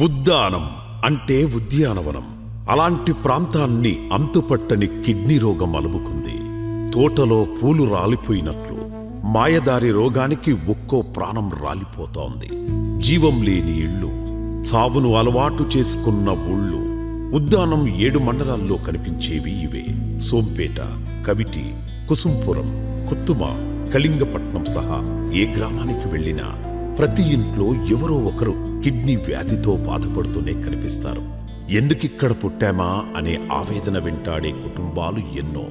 ఉద్దానం అంటే ఉద్యానవనం. అలాంటి ప్రాంతాన్ని అంతుపట్టని కిడ్నీ రోగం అలుముకుంది. తోటలో పూలు రాలిపోయినట్లు మాయదారి రోగానికి ఒక్కో ప్రాణం రాలిపోతోంది. జీవం లేని ఇళ్ళు, చావును అలవాటు చేసుకున్న ఊళ్ళు. ఉద్దానం 7 మండలాల్లో కనిపించేవి ఇవే. సోంపేట, కవిటి, కుసుంపురం, కుత్తుమ, కళింగపట్నం సహా ఏ గ్రామానికి వెళ్ళినా ప్రతి ఇంట్లో ఎవరో ఒకరు కిడ్నీ వ్యాధితో బాధపడుతూనే కనిపిస్తారు. ఎందుకిక్కడ పుట్టామా అనే ఆవేదన వెంటాడే కుటుంబాలు ఎన్నో.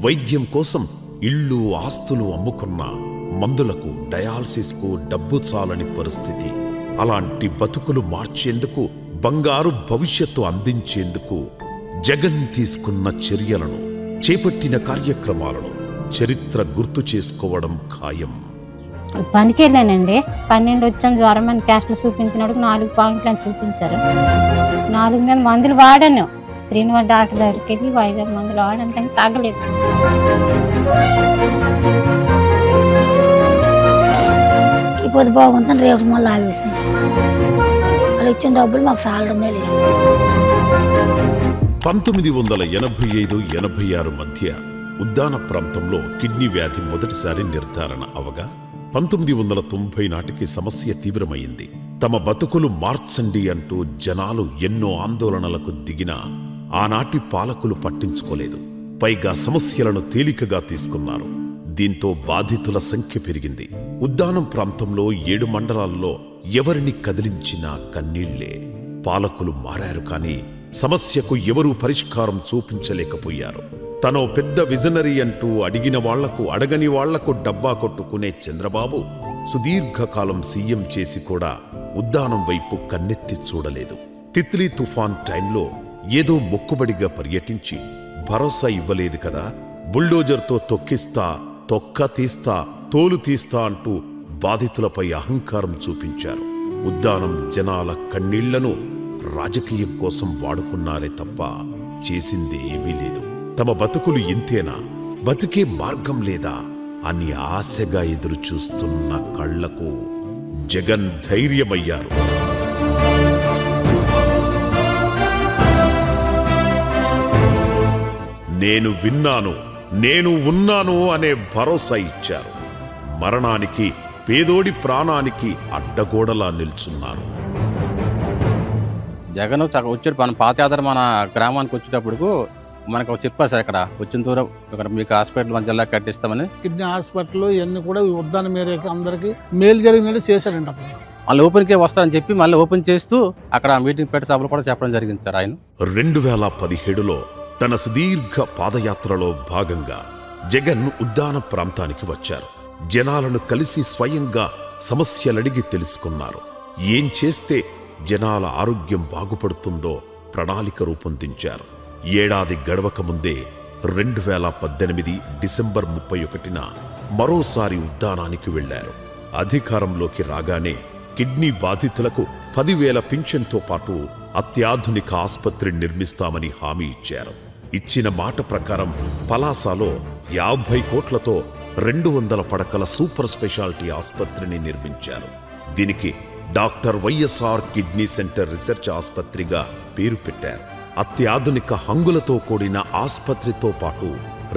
వైద్యం కోసం ఇళ్ళు, ఆస్తులు అమ్ముకున్న మందులకు, డయాలసిస్కు డబ్బు చాలని పరిస్థితి. అలాంటి బతుకులు మార్చేందుకు, బంగారు భవిష్యత్తు అందించేందుకు జగన్ తీసుకున్న చర్యలను, చేపట్టిన కార్యక్రమాలను చరిత్ర గుర్తు చేసుకోవడం ఖాయం. పనికి వెళ్ళానండి. 12 వచ్చాం జ్వరం అని టెస్టులు చూపించినప్పుడు 4 పాయింట్లు అని చూపించారు. 4 మీద మందులు వాడాను. శ్రీనివాస్ డాక్టర్ దగ్గరికి వెళ్ళి 5 మందులు వాడాను, కానీ తగ్గలేదు. ఇప్పుడు బాగుందని రేపు మళ్ళీ ఆవేశం. వాళ్ళు ఇచ్చిన డబ్బులు మాకు సాలడమే లేదు. 1985-86 మధ్య ఉద్దాన ప్రాంతంలో కిడ్నీ వ్యాధి మొదటిసారి నిర్ధారణ అవగా 1990 నాటికి సమస్య తీవ్రమైంది. తమ బతుకులు మార్చండి అంటూ జనాలు ఎన్నో ఆందోళనలకు దిగినా ఆనాటి పాలకులు పట్టించుకోలేదు. పైగా సమస్యలను తేలికగా తీసుకున్నారు. దీంతో బాధితుల సంఖ్య పెరిగింది. ఉద్దానం ప్రాంతంలో 7 మండలాల్లో ఎవరిని కదిలించినా కన్నీళ్లే. పాలకులు మారారు, కానీ సమస్యకు ఎవరూ పరిష్కారం చూపించలేకపోయారు. తనో పెద్ద విజనరీ అంటూ అడిగిన వాళ్లకు, అడగని వాళ్లకు డబ్బా కొట్టుకునే చంద్రబాబు సుదీర్ఘకాలం సీఎం చేసి కూడా ఉద్దానం వైపు కన్నెత్తి చూడలేదు. తిత్లీ తుఫాన్ టైంలో ఏదో మొక్కుబడిగా పర్యటించి భరోసా ఇవ్వలేదు కదా, బుల్డోజర్తో తొక్కిస్తా, తొక్క తీస్తా, తోలు తీస్తా అంటూ బాధితులపై అహంకారం చూపించారు. ఉద్దానం జనాల కన్నీళ్లను రాజకీయం కోసం వాడుకున్నారే తప్ప చేసింది ఏమీ లేదు. తమ బతుకులు ఇంతేనా, బతికే మార్గం లేదా అని ఆశగా ఎదురు చూస్తున్న కళ్లకు జగన్ ధైర్యమయ్యారు. నేను విన్నాను, నేను ఉన్నాను అనే భరోసా ఇచ్చారు. మరణానికి, పేదోడి ప్రాణానికి అడ్డగోడలా నిల్చున్నారు. జగన్ వచ్చాడు మన పాదయాత్ర మన గ్రామానికి వచ్చేటప్పుడు మనకు చెప్పారు సార్, ఇక్కడ వచ్చిన దూరం ఇక్కడ మీకు హాస్పిటల్ మన జిల్లా కట్టిస్తామని. కిడ్నీ హాస్పిటల్ ఇవన్నీ కూడా ఉద్దానం మేరకు అందరికి మేలు జరిగిందని చేశారంట. మళ్ళీ ఓపెన్కే వస్తారని చెప్పి మళ్ళీ ఓపెన్ చేస్తూ అక్కడ మీటింగ్ పెట్టి సభలు కూడా చెప్పడం జరిగింది సార్. ఆయన 2017లో తన సుదీర్ఘ పాదయాత్రలో భాగంగా జగన్ ఉద్దాన ప్రాంతానికి వచ్చారు. జనాలను కలిసి స్వయంగా సమస్యలడిగి తెలుసుకున్నారు. ఏం చేస్తే జనాల ఆరోగ్యం బాగుపడుతుందో ప్రణాళిక రూపొందించారు. ఏడాది గడవక ముందే 2018 డిసెంబర్ 31న మరోసారి ఉద్దానానికి వెళ్లారు. అధికారంలోకి రాగానే కిడ్నీ బాధితులకు 10,000 పింఛన్తో పాటు అత్యాధునిక ఆస్పత్రి నిర్మిస్తామని హామీ ఇచ్చారు. ఇచ్చిన మాట ప్రకారం పలాసలో 50 కోట్లతో 200 పడకల సూపర్ స్పెషాలిటీ ఆస్పత్రిని నిర్మించారు. దీనికి doctor YSR kidney centre research ఆస్పత్రిగా పేరు పెట్టారు. అత్యాధునిక హంగులతో కూడిన ఆస్పత్రితో పాటు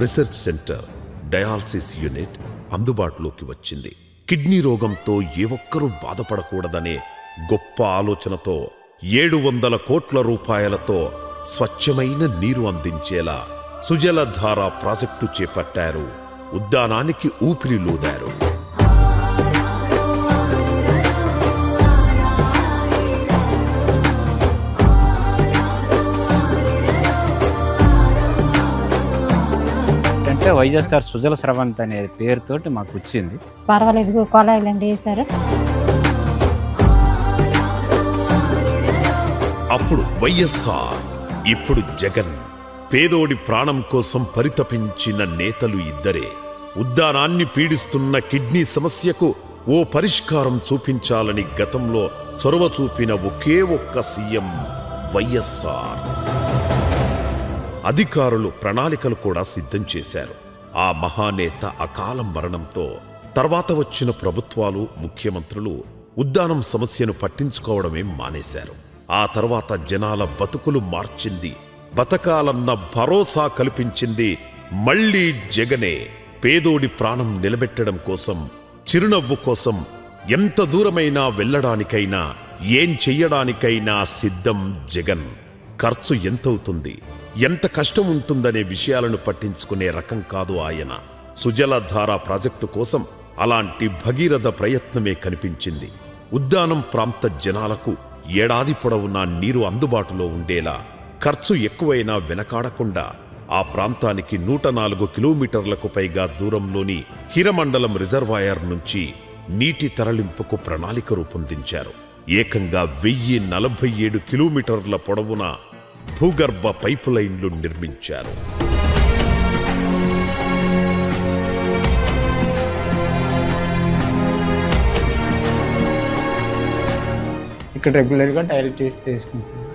రీసెర్చ్ సెంటర్, డయాలసిస్ యూనిట్ అందుబాటులోకి వచ్చింది. కిడ్నీ రోగంతో ఏ ఒక్కరూ బాధపడకూడదనే గొప్ప ఆలోచనతో 700 కోట్ల రూపాయలతో స్వచ్ఛమైన నీరు అందించేలా సుజలధార ప్రాజెక్టు చేపట్టారు. ఉద్దానానికి ఊపిరిలూదారు. వైఎస్ఆర్ సుజల స్రవంతి అనే పేరుతోటి మాకు వచ్చింది. పర్వాలేదు, కొలాయిలండి వేశారు. అప్పుడు వైఎస్ఆర్, ఇప్పుడు జగన్. పేదోడి ప్రాణం కోసం పరితపించిన నేతలు ఇద్దరే. ఉద్దానాన్ని పీడిస్తున్న కిడ్నీ సమస్యకు ఓ పరిష్కారం చూపించాలని గతంలో చొరవ చూపిన ఒకే ఒక్క సీఎం వైఎస్ఆర్. అధికారులు ప్రణాళికలు కూడా సిద్ధం చేశారు. ఆ మహానేత అకాల మరణంతో తర్వాత వచ్చిన ప్రభుత్వాలు, ముఖ్యమంత్రులు ఉద్దానం సమస్యను పట్టించుకోవడమే మానేశారు. ఆ తర్వాత జనాల బతుకులు మార్చింది, బతకాలన్న భరోసా కల్పించింది మళ్ళీ జగనే. పేదోడి ప్రాణం నిలబెట్టడం కోసం, చిరునవ్వు కోసం ఎంత దూరమైనా వెళ్ళడానికైనా, ఏం చెయ్యడానికైనా సిద్ధం జగన్. ఖర్చు ఎంతవుతుంది, ఎంత కష్టం ఉంటుందనే విషయాలను పట్టించుకునే రకం కాదు ఆయన. సుజలధార ప్రాజెక్టు కోసం అలాంటి భగీరథ ప్రయత్నమే కనిపించింది. ఉద్దానం ప్రాంత జనాలకు ఏడాది పొడవునా నీరు అందుబాటులో ఉండేలా, ఖర్చు ఎక్కువైనా వెనకాడకుండా ఆ ప్రాంతానికి 104 కిలోమీటర్లకు పైగా దూరంలోని హిరమండలం రిజర్వాయర్ నుంచి నీటి తరలింపుకు ప్రణాళిక రూపొందించారు. ఏకంగా 1047 కిలోమీటర్ల పొడవున భూగర్భ పైపు లైన్లు నిర్మించారు. ఇక్కడ రెగ్యులర్గా డయాలిసిస్ తీసుకుంటున్నాం.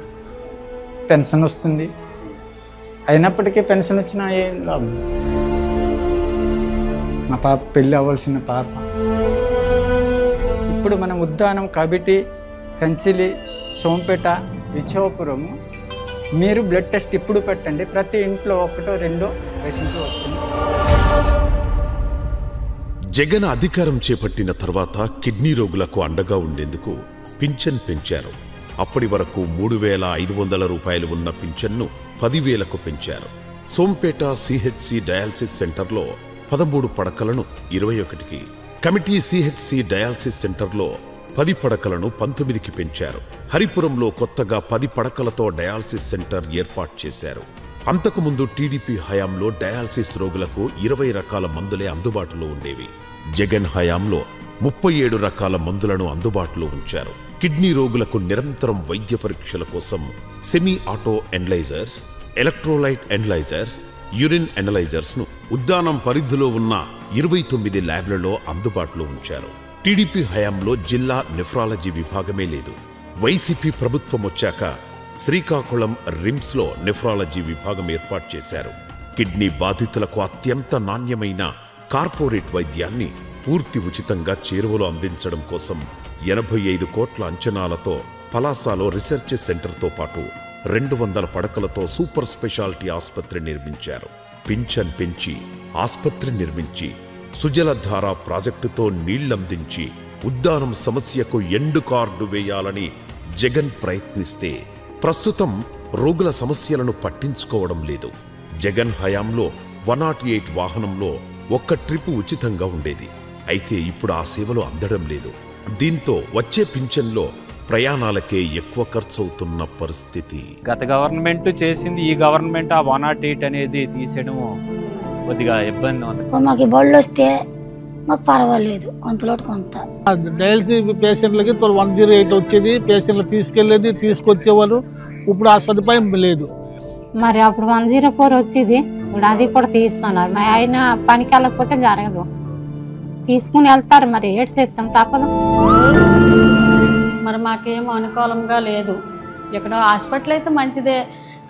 పెన్షన్ వస్తుంది, అయినప్పటికీ పెన్షన్ వచ్చినా ఏం లాభం. మా పాప పెళ్ళి అవ్వాల్సిన పాప. ఇప్పుడు మనం ఉద్దానం, కబిటి, కంచిలి, సోంపేట, విచ్చవపురము మీరు బ్లడ్ టెస్ట్ ఇప్పుడు పెట్టండి, ప్రతి ఇంట్లో 1 2 పేషెంట్లు వస్తుంది. జగన్ అధికారం చేపట్టిన తర్వాత కిడ్నీ రోగులకు అండగా ఉండేందుకు పింఛన్ పెంచారు. అప్పటి వరకు 3,500 రూపాయలు ఉన్న పింఛన్ను 10,000కు పెంచారు. సోంపేట సిహెచ్సి డయాలసిస్ సెంటర్లో 13 పడకలను 21కి, కమిటీ సిహెచ్సి డయాలసిస్ సెంటర్లో 10 పడకలను 19కి పెంచారు. హరిపురంలో కొత్తగా 10 పడకలతో డయాలసిస్ సెంటర్ ఏర్పాటు చేశారు. అంతకుముందు టీడీపీ హయాంలో డయాలసిస్ రోగులకు 20 రకాల మందులే అందుబాటులో ఉండేవి. జగన్ హయాంలో 37 రకాల మందులను అందుబాటులో ఉంచారు. కిడ్నీ రోగులకు నిరంతరం వైద్య పరీక్షల కోసం semi auto analysers, electrolyte analysers, urine analysers ను ఉద్దానం పరిధిలో ఉన్న 29 ల్యాబ్లలో అందుబాటులో ఉంచారు. టీడీపీ హయాంలో జిల్లా నెఫ్రాలజీ విభాగమే లేదు. వైసీపీ ప్రభుత్వం వచ్చాక శ్రీకాకుళం రిమ్స్ లో నెఫ్రాలజీ విభాగం ఏర్పాటు చేశారు. కిడ్నీ బాధితులకు అత్యంత నాణ్యమైన కార్పొరేట్ వైద్యాన్ని పూర్తి ఉచితంగా చేరువలో అందించడం కోసం 85 కోట్ల అంచనాలతో పలాసలో రీసెర్చ్ సెంటర్తో పాటు 200 పడకలతో సూపర్ స్పెషాలిటీ ఆసుపత్రి నిర్మించారు. పింఛన్ పెంచి ఆసుపత్రి నిర్మించి సుజలధార ప్రాజెక్టుతో నీళ్లందించి ఉద్దానం సమస్యకు ఎండు కార్డు వేయాలని జగన్ ప్రయత్నిస్తే ప్రస్తుతం రోగుల సమస్యలను పట్టించుకోవడం లేదు. జగన్ హయాంలో 108 వాహనంలో 1 ట్రిప్ ఉచితంగా ఉండేది. అయితే ఇప్పుడు ఆ సేవలు అందడం లేదు. దీంతో వచ్చే పింఛన్లో ప్రయాణాలకే ఎక్కువ ఖర్చు అవుతున్న పరిస్థితి. గత గవర్నమెంట్ చేసింది, ఈ గవర్నమెంట్ ఆ 108 అనేది తీసేయడము కొద్దిగా ఇబ్బంది ఉంది. మాకు బళ్ళు వస్తే మాకు పర్వాలేదు, కొంతలోటు కొంత. డయాలసిస్ పేషెంట్లకి 108 వచ్చేది, పేషెంట్లు తీసుకెళ్లేది, తీసుకొచ్చేవాళ్ళు. ఇప్పుడు ఆ సదుపాయం లేదు. మరి అప్పుడు 104 వచ్చేది, ఇప్పుడు అది కూడా తీస్తున్నారు. మరి ఆయన పనికి వెళ్ళకపోతే జరగదు, తీసుకుని వెళ్తారు. మరి ఏడు చేస్తాం, తప్పదు. మరి మాకేం అనుకూలంగా లేదు. ఇక్కడ హాస్పిటల్ అయితే మంచిదే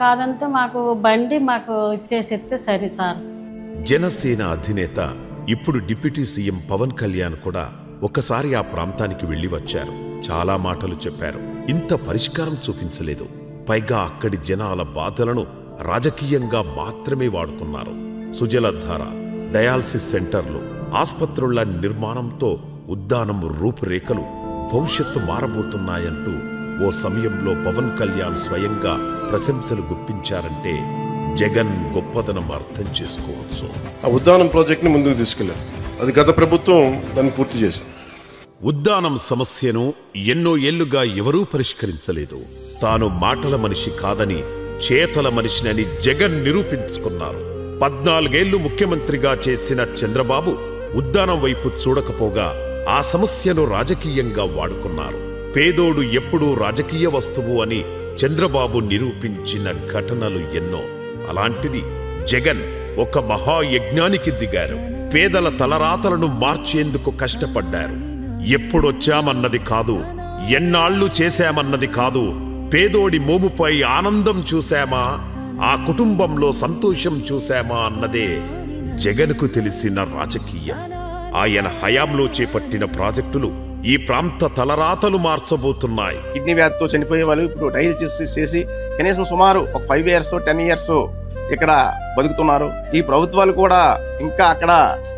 కాదంటే మాకు బండి మాకు ఇచ్చేసేస్తే సరే సార్. జనసేన అధినేత ఇప్పుడు డిప్యూటీ సీఎం పవన్ కళ్యాణ్ కూడా ఒకసారి ఆ ప్రాంతానికి వెళ్లి వచ్చారు. చాలా మాటలు చెప్పారు, ఇంత పరిష్కారం చూపించలేదు. పైగా అక్కడి జనాల బాధలను రాజకీయంగా మాత్రమే వాడుకున్నారు. సుజలధార, డయాలసిస్ సెంటర్లు, ఆస్పత్రుల నిర్మాణంతో ఉద్దానం రూపురేఖలు, భవిష్యత్తు మారబోతున్నాయంటూ ఓ సమయంలో పవన్ కళ్యాణ్ స్వయంగా ప్రశంసలు గుప్పించారంటే జగన్ గొప్పదనం అర్థం చేసుకోవచ్చు. ఆ ఉద్దానం ప్రాజెక్ట్ ని ముందుకు తీసుకెళ్లారు. అది గత ప్రభుత్వం దాన్ని పూర్తి చేసింది. ఉద్దానం సమస్యను ఎన్నో ఏళ్లుగా ఎవరూ పరిష్కరించలేదు. తాను మాటల మనిషి కాదని, చేతల మనిషినని జగన్ నిరూపించుకున్నారు. 14 ఏళ్లు ముఖ్యమంత్రిగా చేసిన చంద్రబాబు ఉద్దానం వైపు చూడకపోగా ఆ సమస్యను రాజకీయంగా వాడుకున్నారు. పేదోడు ఎప్పుడూ రాజకీయ వస్తువు అని చంద్రబాబు నిరూపించిన ఘటనలు ఎన్నో. అలాంటిది జగన్ ఒక మహాయజ్ఞానికి దిగారు. పేదల తలరాతలను మార్చేందుకు కష్టపడ్డారు. ఎప్పుడొచ్చామన్నది కాదు, ఎన్నాళ్లు చేశామన్నది కాదు, పేదోడి మోముపై ఆనందం చూశామా, ఆ కుటుంబంలో సంతోషం చూశామా అన్నదే జగన్కు తెలిసిన రాజకీయం. ఆయన హయాంలో చేపట్టిన ప్రాజెక్టులు ఈ ప్రాంత తలరాతలు మార్చబోతున్నాయి. కిడ్నీ వ్యాధితో చనిపోయే వాళ్ళు ఇప్పుడు డయాలసిస్ చేసి కనీసం సుమారు ఒక 5 years 10 years ఇక్కడ బతుకుతున్నారు. ఈ ప్రభుత్వాలు కూడా ఇంకా అక్కడ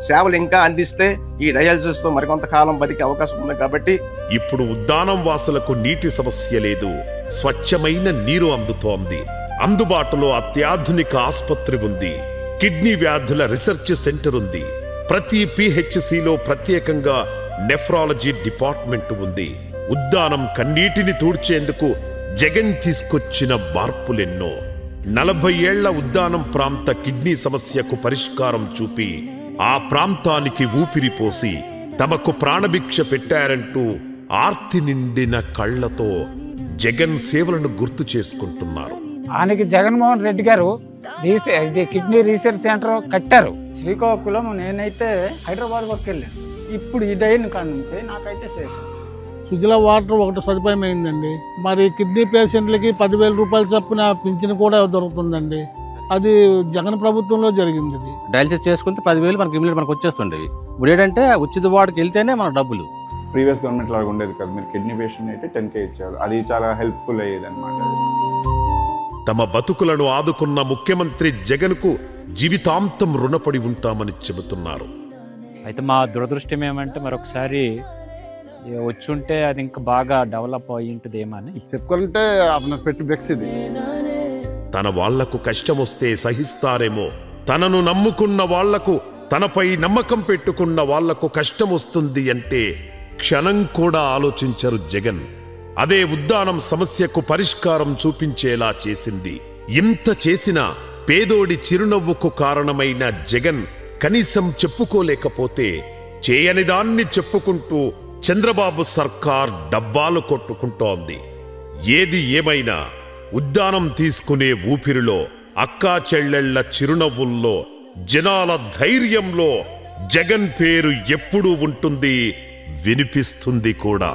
సేవలు ఇంకా అందిస్తే ఈ డయాలసిస్ తో మరికొంత కాలం బతికే అవకాశం ఉంది. కాబట్టి ఇప్పుడు ఉద్దానం వాసులకు నీటి సమస్య లేదు, స్వచ్ఛమైన నీరు అందుతోంది. అందుబాటులో అత్యాధునిక ఆసుపత్రి ఉంది, కిడ్నీ వ్యాధుల రీసెర్చ్ సెంటర్ ఉంది, ప్రతి PHCలో ప్రత్యేకంగా నెఫ్రాలజీ డిపార్ట్మెంట్ ఉంది. ఉద్దానం కన్నీటిని తూడ్చేందుకు జగన్ తీసుకొచ్చిన మార్పులెన్నో. 40 ఏళ్ల ఉద్దానం ప్రాంత కిడ్నీ సమస్యకు పరిష్కారం చూపి ఆ ప్రాంతానికి ఊపిరిపోసి తమకు ప్రాణభిక్ష పెట్టారంటూ ఆర్తి నిండిన కళ్లతో జగన్ సేవలను గుర్తు చేసుకుంటున్నారు. ఆయనకి జగన్మోహన్ రెడ్డి గారు ఇది కిడ్నీ రీసెర్చ్ సెంటర్ కట్టారు. శ్రీకాకుళం నేనైతే హైదరాబాద్ వరకు వెళ్ళాను. ఇప్పుడు ఇదైన కాడ నుంచి నాకైతే సేఫ్. సుజల వాటర్ ఒకటి సదుపాయం అయిందండి. మరి కిడ్నీ పేషెంట్లకి 10,000 రూపాయలు చొప్పున పింఛన్ కూడా దొరుకుతుందండి. అది జగన్ ప్రభుత్వంలో జరిగింది. డయాలసిస్ చేసుకుంటే 10,000 మనకి ఇమీడియట్ మనకు వచ్చేస్తుండేవి. ఇప్పుడు ఏంటంటే ఉచిత వార్డుకి వెళ్తేనే మన డబ్బులు. ప్రీవియస్ గవర్నమెంట్ లాగా ఉండేది కదా, మీరు కిడ్నీ పేషెంట్ అయితే 10K ఇచ్చారు. అది చాలా హెల్ప్ఫుల్ అయ్యేది అనమాట. తమ బతుకులను ఆదుకున్న ముఖ్యమంత్రి జగన్కు జీవితాంతం రుణపడి ఉంటామని చెబుతున్నారు. అయితే మా దురదృష్టం ఏమంటే మరొకసారి వచ్చుంటే అది ఇంకా బాగా డెవలప్ అయ్యి ఉంటుందేమని చెప్పుకుంటే పెట్టి బెక్స్ ఇది. తన వాళ్లకు కష్టమొస్తే సహిస్తారేమో, తనను నమ్ముకున్న వాళ్లకు, తనపై నమ్మకం పెట్టుకున్న వాళ్లకు కష్టం వస్తుంది అంటే క్షణం కూడా ఆలోచించరు జగన్. అదే ఉద్దానం సమస్యకు పరిష్కారం చూపించేలా చేసింది. ఇంత చేసినా పేదోడి చిరునవ్వుకు కారణమైన జగన్ కనీసం చెప్పుకోలేకపోతే చేయని దాన్ని చెప్పుకుంటూ చంద్రబాబు సర్కార్ డబ్బాలు కొట్టుకుంటోంది. ఏది ఏమైనా ఉద్దానం తీసుకునే ఊపిరిలో, అక్కా చెల్లెళ్ల చిరునవ్వుల్లో, జనాల ధైర్యంలో జగన్ పేరు ఎప్పుడూ ఉంటుంది, వినిపిస్తుంది కూడా.